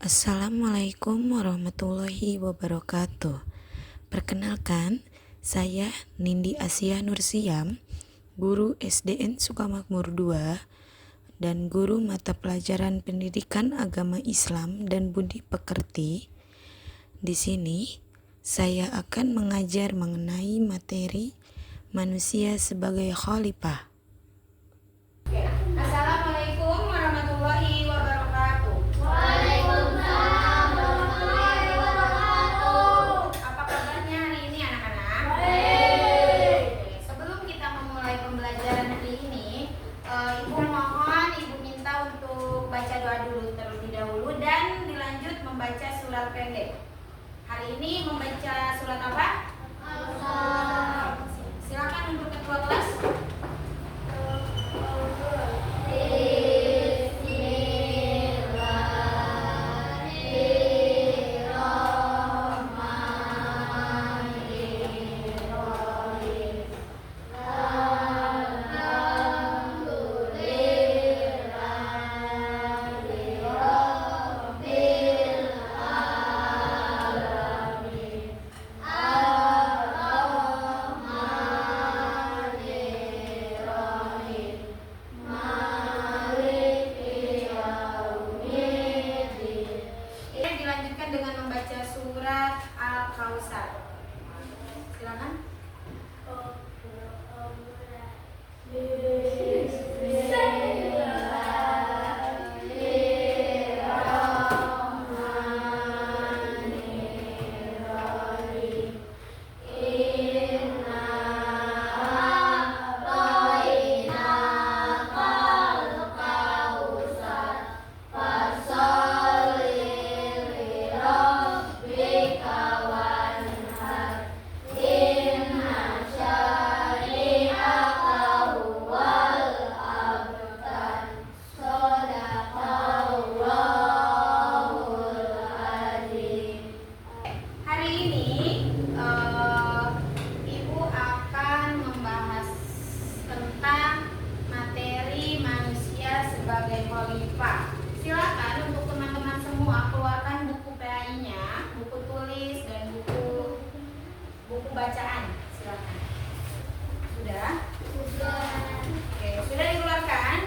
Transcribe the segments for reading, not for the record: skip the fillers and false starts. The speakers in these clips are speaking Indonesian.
Assalamualaikum warahmatullahi wabarakatuh. Perkenalkan, saya Nindi Asia Nursiam, guru SDN Sukamakmur II dan guru mata pelajaran Pendidikan Agama Islam dan Budi Pekerti. Di sini, saya akan mengajar mengenai materi manusia sebagai khalifah. Assalamualaikum warahmatullahi wabarakatuh. Waalaikumsalam warahmatullahi wabarakatuh. Apa kabarnya hari ini anak-anak? Baik. Sebelum kita memulai pembelajaran hari ini, Ibu mohon, Ibu minta untuk baca doa dulu terlebih dahulu dan dilanjut membaca surat pendek. Hari ini membaca surat apa? Silakan untuk ketua kelas. Dilanjutkan dengan membaca surat Al-Kautsar. Silakan. Hari ini Ibu akan membahas tentang materi manusia sebagai khalifah. Silakan untuk teman-teman semua keluarkan buku PAI-nya, buku tulis dan buku bacaan. Silakan. Sudah? Oke, sudah dikeluarkan?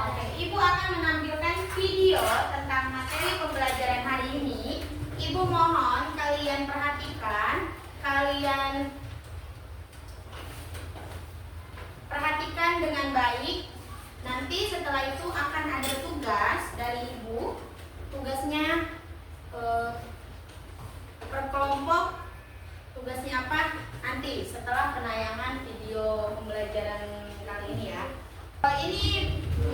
Oke, Ibu akan menampilkan video tentang materi pembelajaran hari ini. Ibu mohon kalian perhatikan dengan baik. Nanti setelah itu akan ada tugas dari Ibu. Tugasnya per kelompok. Tugasnya apa? Nanti setelah penayangan video pembelajaran kali ini ya. Ini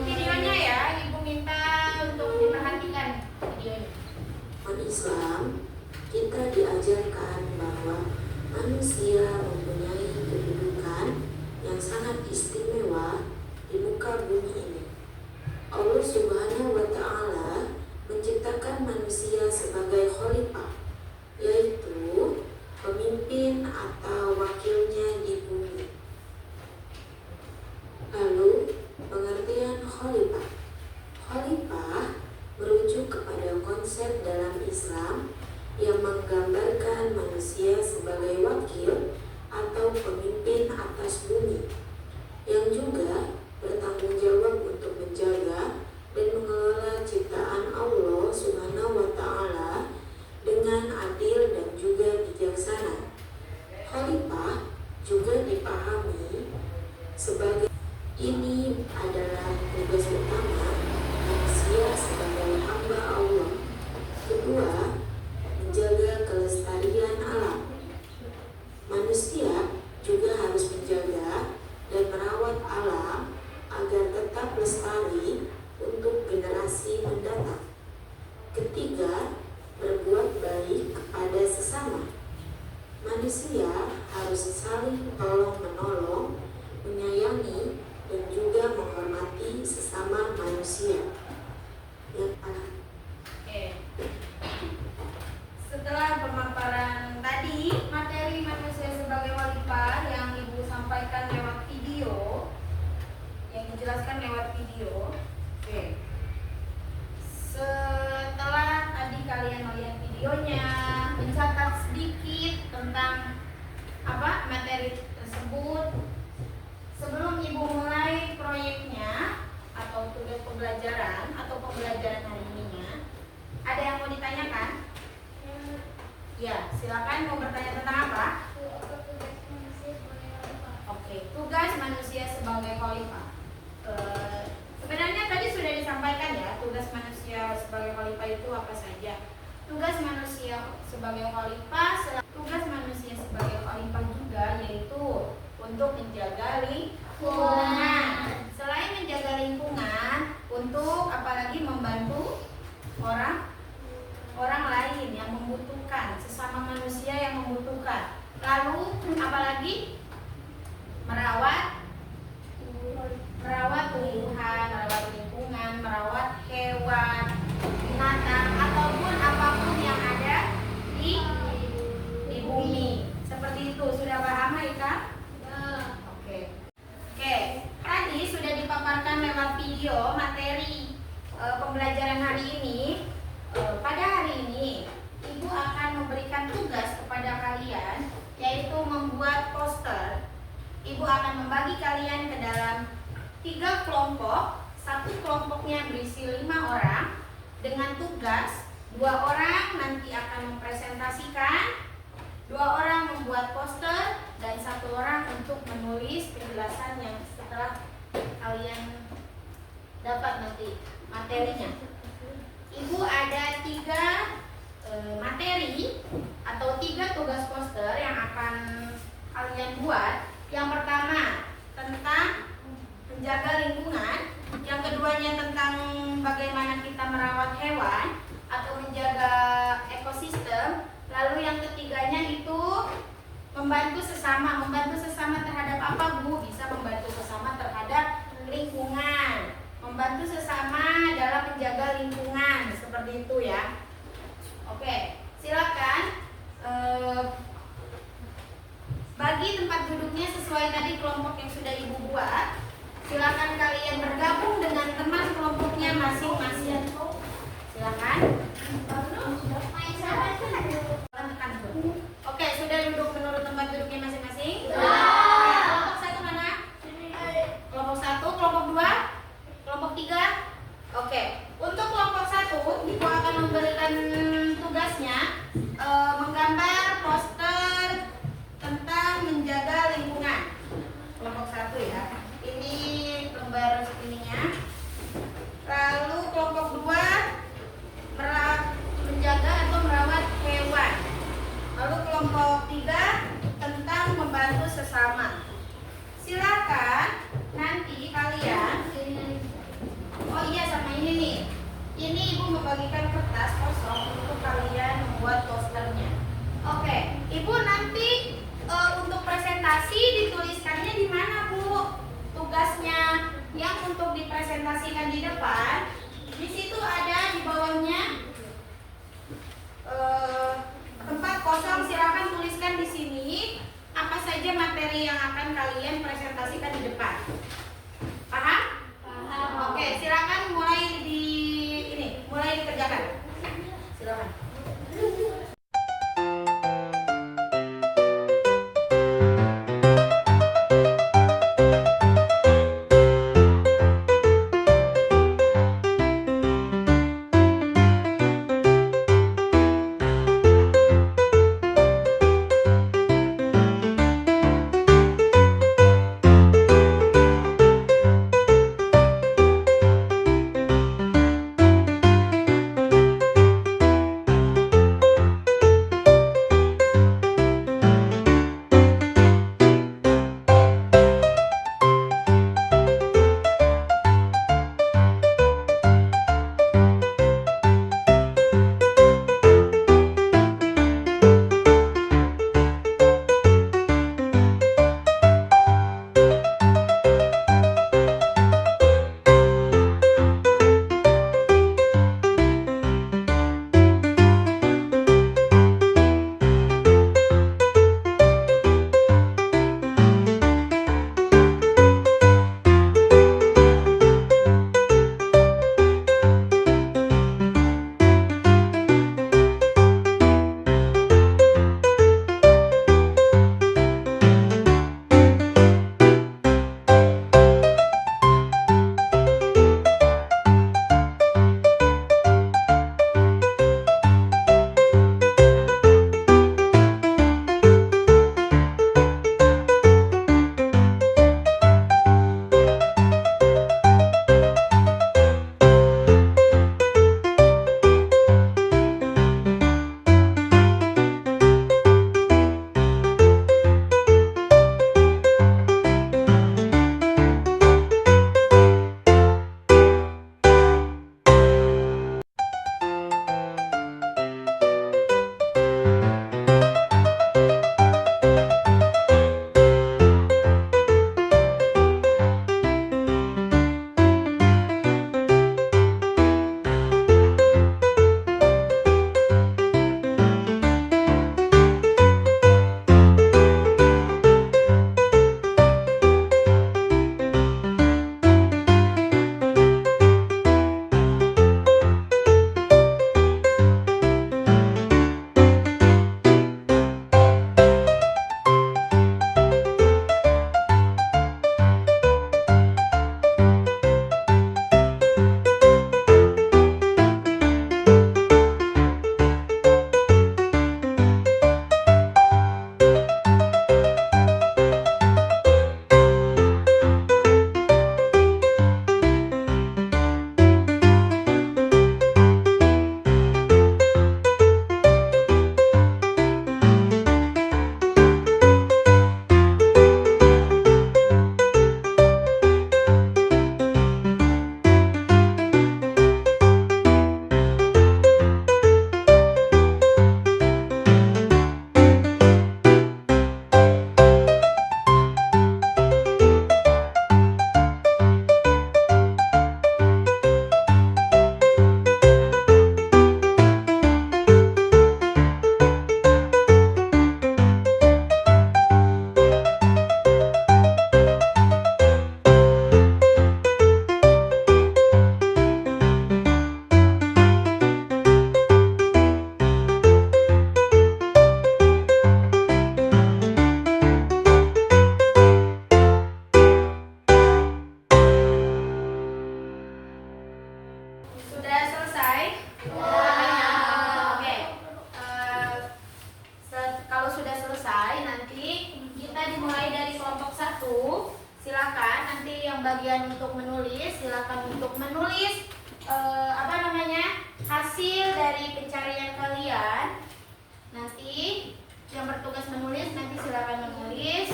videonya ya, Ibu minta untuk diperhatikan videonya. Islam, kita diajarkan bahwa manusia mempunyai kedudukan yang sangat istimewa di muka bumi ini. Allah Subhanahu wa Ta'ala menciptakan manusia sebagai khalifah, yaitu pemimpin atau wakilnya di bumi. Lalu, pengertian khalifah. Khalifah merujuk kepada konsep dalam Islam yang menggambarkan manusia sebagai wakil atau pemimpin atas bumi, yang juga bertanggung jawab untuk menjaga dan mengelola ciptaan Allah Subhanahu wa Ta'ala dengan adil dan juga bijaksana. Khalifah juga dipahami sebagai ini adalah tugas utama manusia sebagai hamba Allah. Kedua, menjaga kelestarian alam. Manusia juga harus menjaga dan merawat alam agar tetap lestari untuk generasi mendatang. Ketiga, berbuat baik kepada sesama. Manusia harus saling tolong-menolong, menyayangi, dan juga menghormati sesama manusia. Setelah pemaparan tadi materi manusia sebagai khalifah yang Ibu sampaikan lewat video, yang dijelaskan lewat video. Setelah videonya, mencatat sedikit tentang materi tersebut. Sebelum ibu mulai proyeknya atau tugas pembelajaran atau pembelajaran hari ininya, ada yang mau ditanyakan? Ya, silakan. Mau bertanya tentang apa? Oke, tugas manusia sebagai khalifah. Sebenarnya tadi sudah disampaikan ya, tugas manusia sebagai khalifah itu apa saja. Tugas manusia sebagai khalifah, tugas manusia sebagai khalifah juga yaitu untuk menjaga lingkungan. Selain menjaga lingkungan, untuk apalagi membantu orang lain yang membutuhkan, sesama manusia yang membutuhkan. Lalu apalagi merawat tumbuhan, merawat lingkungan, merawat hewan, binatang ataupun apapun yang ada di bumi. Seperti itu. Sudah paham, Ika? Oke. Tadi sudah dipaparkan lewat video materi pembelajaran hari ini. Pada hari ini Ibu akan memberikan tugas kepada kalian, yaitu membuat poster. Ibu akan membagi kalian ke dalam 3 kelompok. Satu kelompoknya berisi 5 orang dengan tugas 2 orang nanti akan mempresentasikan, 2 orang membuat poster, dan 1 orang untuk menulis penjelasan yang setelah kalian dapat nanti materinya. Ibu ada 3 materi atau 3 tugas poster yang akan kalian buat. Yang pertama tentang menjaga lingkungan, yang keduanya tentang bagaimana kita merawat hewan atau menjaga ekosistem, lalu yang ketiganya itu membantu sesama terhadap apa, Bu? Bisa membantu sesama terhadap lingkungan, membantu sesama dalam menjaga lingkungan, seperti itu ya. Oke, silakan bagi tempat duduknya sesuai tadi kelompok yang sudah Ibu buat. Silakan kalian bergabung dengan teman kelompoknya masing-masing. Silakan. Oke, sudah duduk menurut tempat duduknya masing-masing? Kelompok 1 mana? Kelompok 1, kelompok 2, kelompok 3. Oke, untuk kelompok 1 Ibu akan memberikan tugasnya menggambar poster tentang menjaga lingkungan. Kelompok 1 ya. Ini lembar ininya. Lalu kelompok 2 menjaga atau merawat hewan. Lalu kelompok 3 tentang membantu sesama. Silakan nanti kalian. Oh iya, sama ini nih. Ini Ibu membagikan kertas kosong untuk kalian membuat posternya. Oke, Ibu nanti untuk presentasi dituliskannya di mana, Bu? Tugasnya yang untuk dipresentasikan di depan, di situ ada di bawahnya tempat kosong. Silakan tuliskan di sini apa saja materi yang akan kalian presentasikan di depan. Paham? Paham. Oke, silakan mulai dikerjakan. Silakan. dari pencarian kalian. Nanti yang bertugas menulis nanti silakan menulis.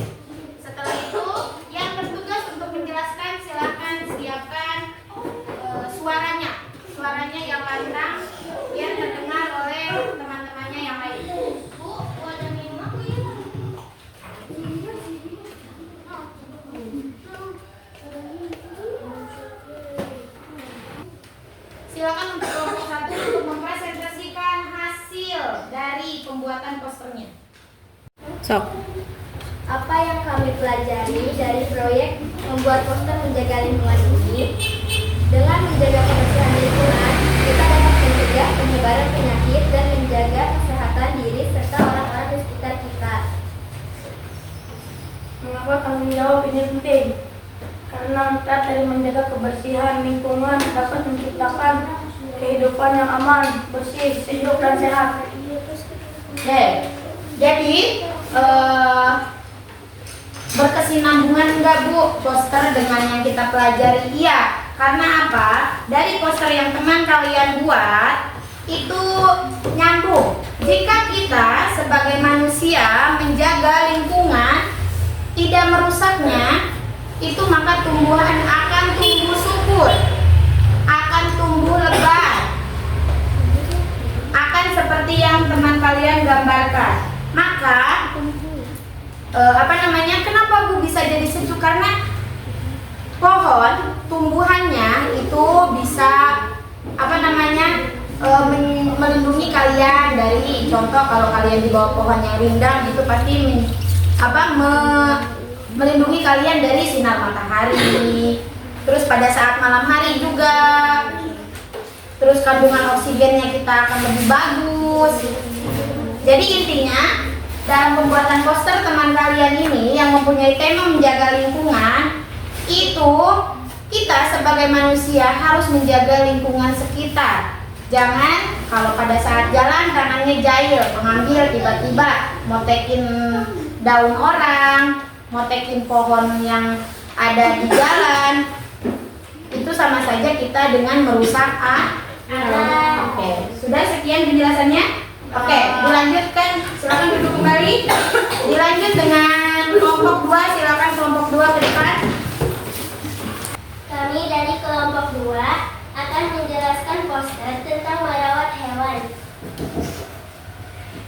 Setelah itu yang bertugas untuk menjelaskan silakan siapkan suaranya yang lantang biar terdengar oleh teman-temannya yang lain. Bu, ada minum aku ya? Silakan untuk kelompok 1 untuk mempresentasikan hasil dari pembuatan posternya. Sok. Apa yang kami pelajari dari proyek membuat poster menjaga lingkungan ini? Dengan menjaga kebersihan lingkungan, kita dapat mencegah penyebaran penyakit dan menjaga kesehatan diri serta orang-orang di sekitar kita. Mengapa tanggung jawab ini penting? Karena kita dari menjaga kebersihan lingkungan dapat menciptakan kehidupan yang aman, bersih, sejuk, dan sehat. Oke. Jadi berkesinambungan enggak Bu poster dengan yang kita pelajari? Iya, karena apa? Dari poster yang teman kalian buat itu nyambung. Jika kita sebagai manusia menjaga lingkungan, tidak merusaknya, itu maka tumbuhan akan tumbuh subur, akan tumbuh lebat, akan seperti yang teman kalian gambarkan. Maka kenapa Bu bisa jadi sejuk? Karena pohon tumbuhannya itu bisa melindungi kalian dari, contoh kalau kalian di bawah pohon yang rindang itu pasti melindungi kalian dari sinar matahari. Terus pada saat malam hari juga, terus kandungan oksigennya kita akan lebih bagus. Jadi intinya dalam pembuatan poster teman kalian ini yang mempunyai tema menjaga lingkungan, itu kita sebagai manusia harus menjaga lingkungan sekitar. Jangan kalau pada saat jalan tangannya jahil, mengambil tiba-tiba motekin daun orang, motekin pohon yang ada di jalan. Itu sama saja kita dengan merusak alam. Oke, sudah sekian penjelasannya. Oke, dilanjutkan. Silakan duduk kembali. Dilanjut dengan kelompok 2. Silakan kelompok 2 ke depan. Kami dari kelompok 2 akan menjelaskan poster tentang merawat hewan.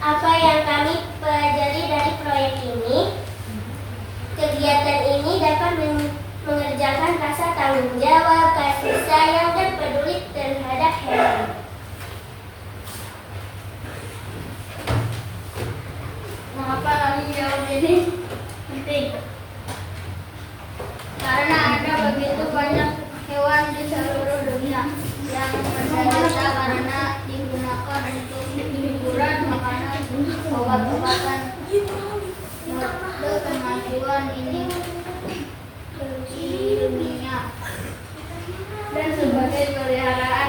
Apa yang kami pelajari dari proyek ini? Kegiatan ini dapat mengerjakan rasa tanggung jawab, kasih sayang, dan peduli terhadap hewan. Mengapa tanggung jawab ini penting? Karena ada begitu banyak hewan di seluruh dunia yang menderita karena digunakan untuk hiburan, makanan, obat-obatan. Mode kemajuan ini di dunia dan sebagai peliharaan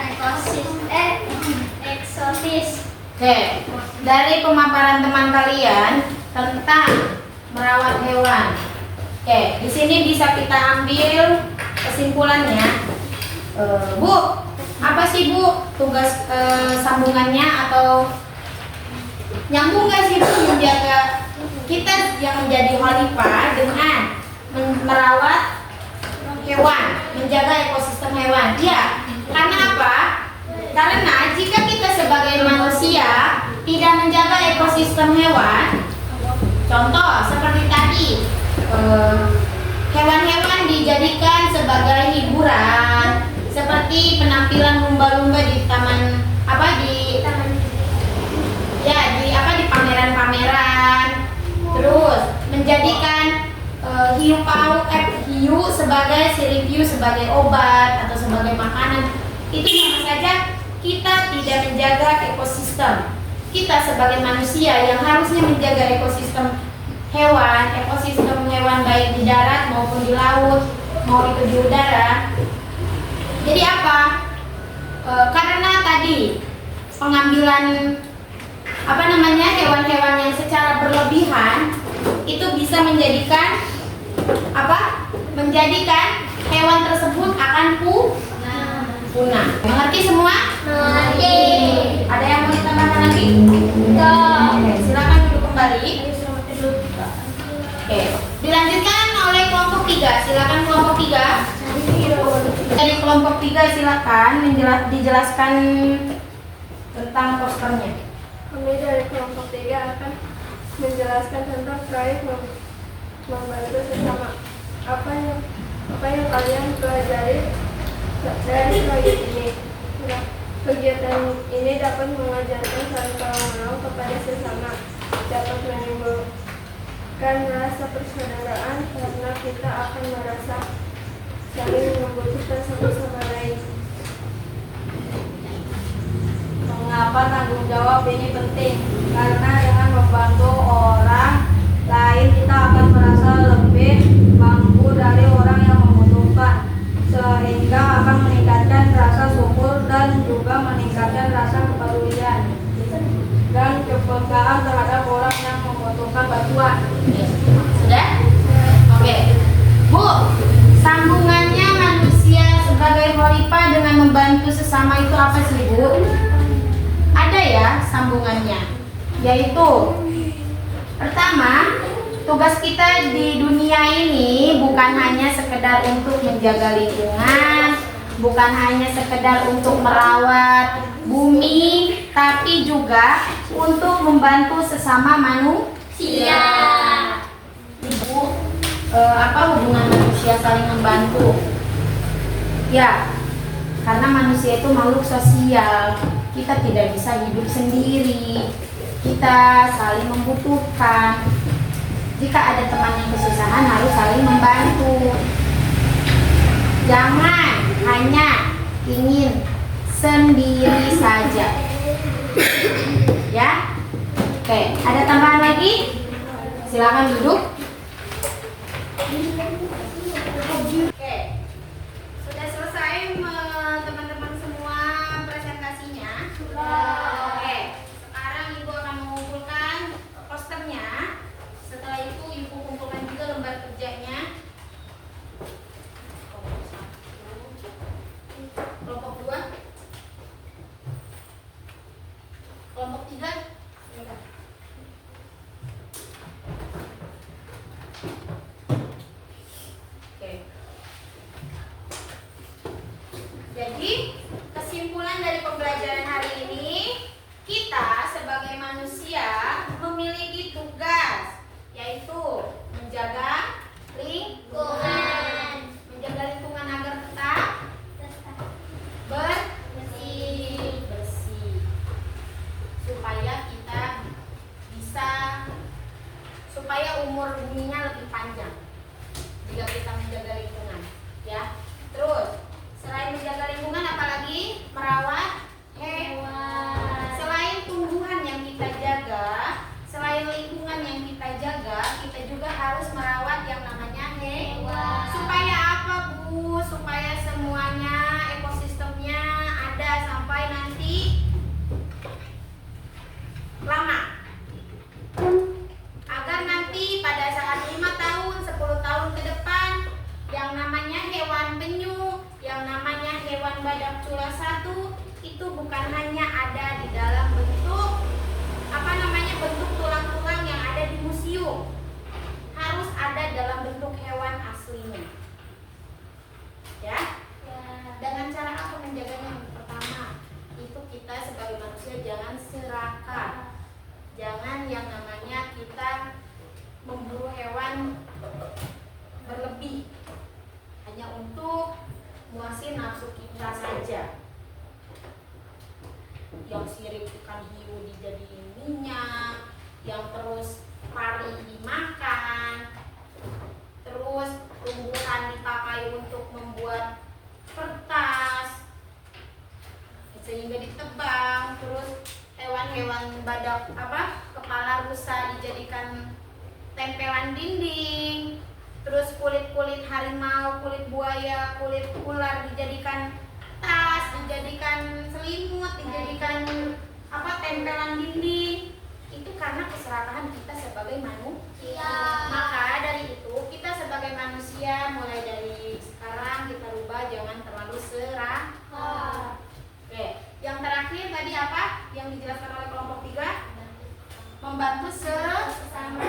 eksotis. Oke, dari pemaparan teman kalian tentang merawat hewan. Oke, di sini bisa kita ambil kesimpulannya. Bu, apa sih Bu tugas sambungannya atau nyambung nggak sih Bu menjaga kita yang menjadi khalifah dengan merawat hewan, menjaga ekosistem hewan? Iya, karena apa? Karena jika kita sebagai manusia tidak menjaga ekosistem hewan, contoh seperti tadi, hewan-hewan dijadikan sebagai hiburan, seperti penampilan lumba-lumba di di pameran-pameran, terus menjadikan hiu sebagai sirip hiu sebagai obat atau sebagai makanan. Itu sama saja kita tidak menjaga ekosistem. Kita sebagai manusia yang harusnya menjaga ekosistem hewan baik di darat maupun di laut, mau itu di udara. Jadi apa? Karena tadi pengambilan hewan-hewan yang secara berlebihan itu bisa menjadikan hewan tersebut akan punah. Mengerti semua? Mengerti. Ada yang Oke, silakan duduk kembali. Oke, dilanjutkan oleh kelompok 3. Silakan kelompok 3. Dari kelompok 3 silakan dijelaskan tentang posternya. Kami dari kelompok 3 akan menjelaskan tentang proyek membantu sesama. Apa yang kalian pelajari dari proyek ini? Nah, kegiatan ini dapat mengajarkan saling tolong-menolong kepada sesama, dapat menimbulkan rasa persaudaraan karena kita akan merasa saling membutuhkan satu sama lain. Mengapa tanggung jawab ini penting? Karena dengan membantu orang lain kita akan merasa lebih mampu dari orang yang membutuhkan, sehingga akan meningkatkan rasa syukur dan juga meningkatkan rasa kepedulian dan kepekaan terhadap orang yang membutuhkan bantuan. Sudah? Oke. Bu, sambungannya manusia sebagai khalifah dengan membantu sesama itu apa sih, Bu? Ada ya sambungannya, yaitu pertama, tugas kita di dunia ini bukan hanya sekedar untuk menjaga lingkungan, bukan hanya sekedar untuk merawat bumi, tapi juga untuk membantu sesama manusia. Ibu, apa hubungan manusia saling membantu? Ya, karena manusia itu makhluk sosial. Kita tidak bisa hidup sendiri. Kita saling membutuhkan. Jika ada teman yang kesusahan, harus saling membantu. Jangan hanya ingin sendiri saja. Ya. Oke, ada tambahan lagi? Silakan duduk. Oke. Sudah selesai teman-teman semua presentasinya? Oke. Sekarang Ibu akan mengumpulkan posternya. Setelah itu Ibu kumpulkan juga lembar kerjanya. Kelompok 2, kelompok 3. Oke. Jadi kesimpulan dari pembelajaran hari ini, kita sebagai manusia memiliki tugas, yaitu menjaga lingkungan. Menjaga lingkungan agar tetap bersih, supaya umur buminya lebih panjang jika kita menjaga lingkungan, ya. Terus selain menjaga lingkungan, apalagi merawat hewan. Selain tumbuhan yang kita jaga, selain lingkungan yang kita jaga, kita juga harus merawat yang namanya hewan. Supaya apa, Bu? Supaya semuanya ekosistemnya ada sampai nanti lama. Agar nanti pada saat 5 tahun, 10 tahun ke depan, yang namanya hewan penyu, yang namanya hewan badak cula 1 itu bukan hanya ada di dalam bentuk bentuk tulang-tulang yang ada di museum, harus ada dalam bentuk hewan aslinya. Ya? Dengan cara apa menjaganya? Pertama, itu kita sebagai manusia jangan serakah. Jangan yang namanya kita memburu hewan berlebih hanya untuk muasin nafsu kita saja. Yang sirip ikan hiu dijadiin minyak, yang terus pari dimakan, terus tumbuhan dipakai untuk membuat kertas sehingga ditebang, terus hewan-hewan badak kepala rusa dijadikan tempelan dinding, terus kulit-kulit harimau, kulit buaya, kulit ular dijadikan tas, dijadikan selimut, dijadikan tempelan dinding. Itu karena keserakahan kita sebagai manusia. Maka dari itu kita sebagai manusia mulai dari sekarang kita rubah, jangan terlalu serakah. Oke, yang terakhir tadi apa yang dijelaskan oleh kelompok 3? membantu sesama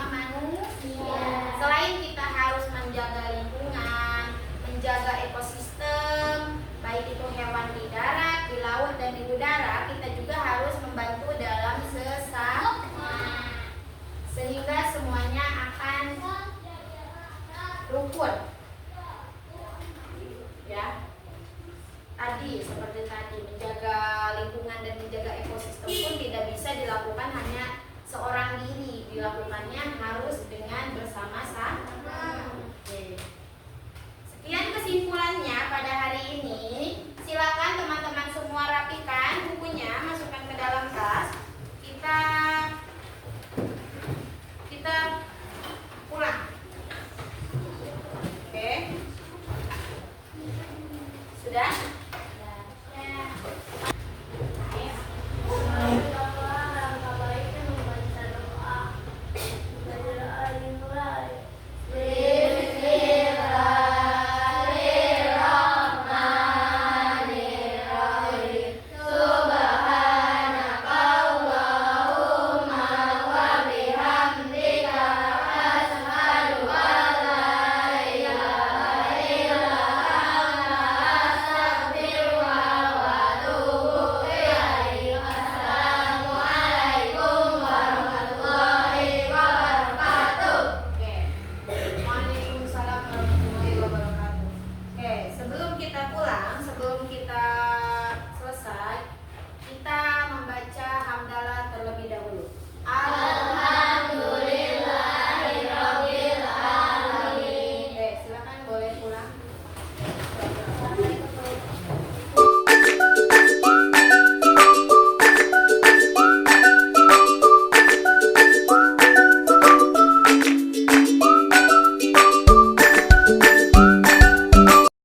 manusia. Selain kita harus menjaga lingkungan, menjaga ekosistem, baik itu hewan di darat, di laut, dan di udara, kita juga harus membantu dalam sesama, sehingga semuanya akan rukun. Ya, seperti tadi menjaga lingkungan dan menjaga ekosistem pun tidak bisa dilakukan hanya seorang diri, dilakukannya